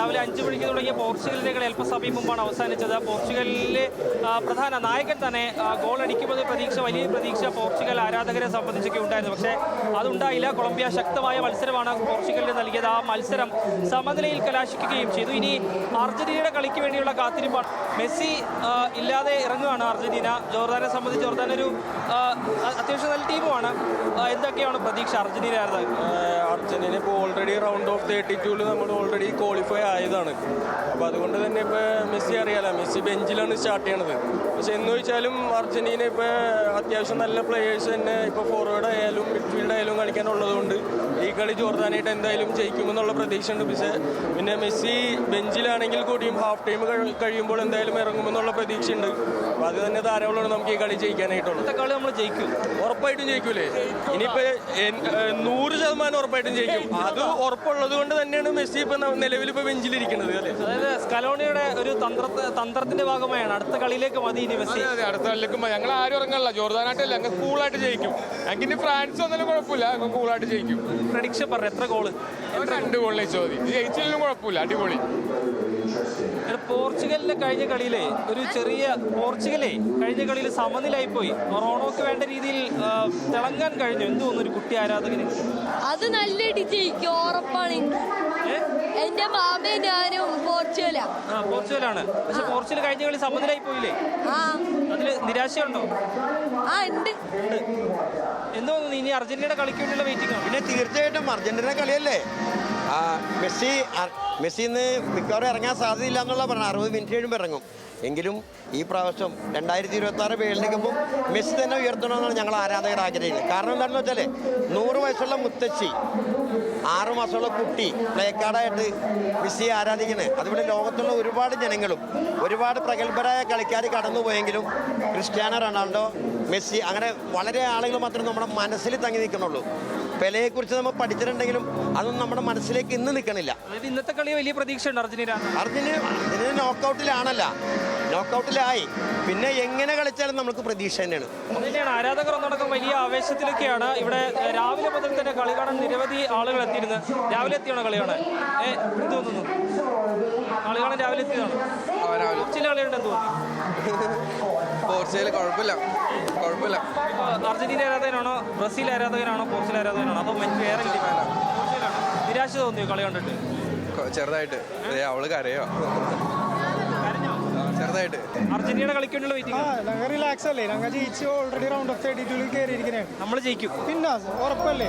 രാവിലെ 5 മണിക്ക് തുടങ്ങിയ പോർച്ചുഗലിന്റെ കളി അല്പസമയം മുമ്പാണ് അവസാനിച്ചത്. പോർച്ചുഗലിലെ പ്രധാന നായകൻ തന്നെ ഗോൾ അടിക്കുമെന്ന് വലിയ പ്രതീക്ഷ പോർച്ചുഗൽ ആരാധകരെ സംബന്ധിച്ചൊക്കെ ഉണ്ടായിരുന്നു. പക്ഷേ അതുണ്ടായില്ല. കൊളംബിയ ശക്തമായ മത്സരമാണ് പോർച്ചുഗലിന് നൽകിയത്. ആ മത്സരം സമനിലയിൽ കലാശിക്കുകയും ചെയ്തു. ഇനി അർജന്റീനയുടെ കളിക്ക് വേണ്ടിയുള്ള കാത്തിരിപ്പാണ്. മെസ്സി ഇല്ലാതെ ഇറങ്ങുകയാണ് അർജന്റീന. ജോർദാനെ സംബന്ധിച്ച് ജോർദാൻ ഒരു അത്യാവശ്യം നല്ല ടീമുമാണ്. എന്തൊക്കെയാണ് പ്രതീക്ഷ അർജന്റീന? അർജന്റീന ഇപ്പോൾ ഓൾറെഡി റൗണ്ട് ഓഫ് 32 നമ്മൾ ഓൾറെഡി ക്വാളിഫൈ ആയതാണ്. അപ്പോൾ അതുകൊണ്ട് തന്നെ ഇപ്പോൾ മെസ്സി അറിയാലോ, മെസ്സി ബെഞ്ചിലാണ് സ്റ്റാർട്ട് ചെയ്യണത്. പക്ഷെ എന്ന് വെച്ചാലും അർജന്റീന ഇപ്പോൾ അത്യാവശ്യം നല്ല പ്ലെയേഴ്സ് തന്നെ ഇപ്പോൾ ഫോർവേഡ് ആയാലും മിഡ്ഫീൽഡ് ആയാലും കളിക്കാനുള്ളതുകൊണ്ട് ഈ കളി ജോർദാനായിട്ട് എന്തായാലും ജയിക്കുമെന്നുള്ള പ്രതീക്ഷയുണ്ട്. പക്ഷേ പിന്നെ മെസ്സി ബെഞ്ചിലാണെങ്കിൽ കൂടിയും ഹാഫ് ടൈം കഴിയുമ്പോൾ എന്തായാലും ഇറങ്ങുമെന്നുള്ള പ്രതീക്ഷയുണ്ട്. അപ്പോൾ അത് തന്നെ ധാരാളമാണ് നമുക്ക് ഈ കളി ജയിക്കാനായിട്ടുള്ളത്. കളി നമ്മൾ ജയിക്കും, ഉറപ്പായിട്ടും ജയിക്കൂലേ. ഇനിയിപ്പോൾ 100% ഉറപ്പായിട്ടും ജയിക്കും. അത് ഉറപ്പുള്ളത് കൊണ്ട് തന്നെയാണ് മെസ്സി ഇപ്പം നിലവിൽ ഇപ്പോൾ ബെഞ്ചിലിരിക്കുന്നത്. അല്ലേ, അതായത് സ്കലോണിയുടെ ഒരു തന്ത്രത്തിന്റെ ഭാഗമായാണ് അടുത്ത കളിയിലേക്ക് മതി ഇനി മെസ്സി. അതെ, അടുത്ത കളിയിലേക്ക് ഞങ്ങൾ ആരും ഇറങ്ങല്ല, ജോർദാനായിട്ടല്ല, ഞങ്ങൾ കൂളായിട്ട് ജയിക്കും. ഞങ്ങൾക്ക് ഇനി ഫ്രാൻസ് വന്നാലും കുഴപ്പമില്ല, ഞങ്ങൾ കൂളായിട്ട് ജയിക്കും. പ്രഡിക്ഷൻ പറഞ്ഞു, എത്ര ഗോള്? 2 ഗോളിനെ ചോദി ജയിച്ചില്ലെങ്കിലും കുഴപ്പമില്ല, അടിപൊളി. പോർച്ചുഗലിന്റെ കഴിഞ്ഞ കളിയിലെ പോർച്ചുഗലേ കഴിഞ്ഞ കളിയിൽ സമനിലായി പോയി. റോണോക്ക് വേണ്ട രീതിയിൽ തിളങ്ങാൻ കഴിഞ്ഞു. എന്ത് തോന്നുന്നു ഒരു കുട്ടി ആരാധകന്? അത് നല്ല ജയിക്കും, ഉറപ്പാണ്. എന്റെ മാമയും ഞാനും പോർച്ചുഗലാണ്. പക്ഷെ പോർച്ചുഗൽ കഴിഞ്ഞ കളി സമനിലായി പോയില്ലേ? അതില് നിരാശയുണ്ടോ? ഉണ്ട്. എന്ത് തോന്നുന്നു ഇനി അർജന്റീനയുടെ കളിക്ക് വേണ്ടിയുള്ള വെയിറ്റിംഗ് ആണ്? പിന്നെ തീർച്ചയായിട്ടും അർജന്റീന കളിയല്ലേ. മെസ്സി ഇന്ന് മിക്കവാറും ഇറങ്ങാൻ സാധ്യതയില്ല എന്നുള്ള പറഞ്ഞാൽ 60 മിനിറ്റ് കഴിയുമ്പോൾ ഇറങ്ങും. എങ്കിലും ഈ പ്രാവശ്യം 2026 വേൾഡ് കപ്പും മെസ്സി തന്നെ ഉയർത്തണമെന്നാണ് ഞങ്ങൾ ആരാധകർ ആഗ്രഹിക്കുന്നത്. കാരണം എന്താണെന്ന് വെച്ചാൽ 100 വയസ്സുള്ള മുത്തശ്ശി, 6 മാസമുള്ള കുട്ടി പ്ലേ കാർഡായിട്ട് മെസ്സിയെ ആരാധിക്കുന്നത്. അതുപോലെ ലോകത്തുള്ള ഒരുപാട് ജനങ്ങളും ഒരുപാട് പ്രഗത്ഭരായ കളിക്കാർ കടന്നുപോയെങ്കിലും ക്രിസ്ത്യാനോ റൊണാൾഡോ, മെസ്സി അങ്ങനെ വളരെ ആളുകൾ മാത്രമേ നമ്മുടെ മനസ്സിൽ തങ്ങി നിൽക്കുന്നുള്ളൂ. പെലെയെക്കുറിച്ച് നമ്മൾ പഠിച്ചിട്ടുണ്ടെങ്കിലും അതൊന്നും നമ്മുടെ മനസ്സിലേക്ക് ഇന്ന് നിൽക്കണില്ല. അതായത് ഇന്നത്തെ കളി വലിയ പ്രതീക്ഷയുണ്ട് അർജന്റീന നോക്കൗട്ടിലായി. പിന്നെ എങ്ങനെ കളിച്ചാലും നമുക്ക് പ്രതീക്ഷ തന്നെയാണ്. ആരാധകർ ഒന്നടക്കം വലിയ ആവേശത്തിലൊക്കെയാണ്. ഇവിടെ രാവിലെ മുതൽ തന്നെ കളി കാണാൻ നിരവധി ആളുകൾ എത്തിയിരുന്നു. രാവിലെ എത്തിയാണോ കളി കാണാൻ? എന്ത് തോന്നുന്നു? കളി കാണാൻ രാവിലെ എത്തിയതാണ്. ചില കളിയുണ്ട്, എന്ത് തോന്നി? പോർച്ചുഗൽ കുഴപ്പമില്ല. അർജന്റീന ആരാധകനാണോ, ബ്രസീൽ ആരാധകനാണോ, പോർച്ചുഗൽ ആരാധകനാണോ, അതോ വേറെ നിരാശ തോന്നിയോ കളി കണ്ടിട്ട്? ചെറുതായിട്ട് അവള് കരയോ, ചെറുതായിട്ട്. Argentina കളിക്കേണ്ടുള്ള waiting. റിലാക്സ് അല്ലേ, ഞങ്ങൾ ജയിച്ച് ഓൾറെഡി റൗണ്ട് ഓഫ് 32 കയറിയിരിക്കുന്നതാണ്. നമ്മൾ ജയിക്കും പിന്നെ ഉറപ്പല്ലേ.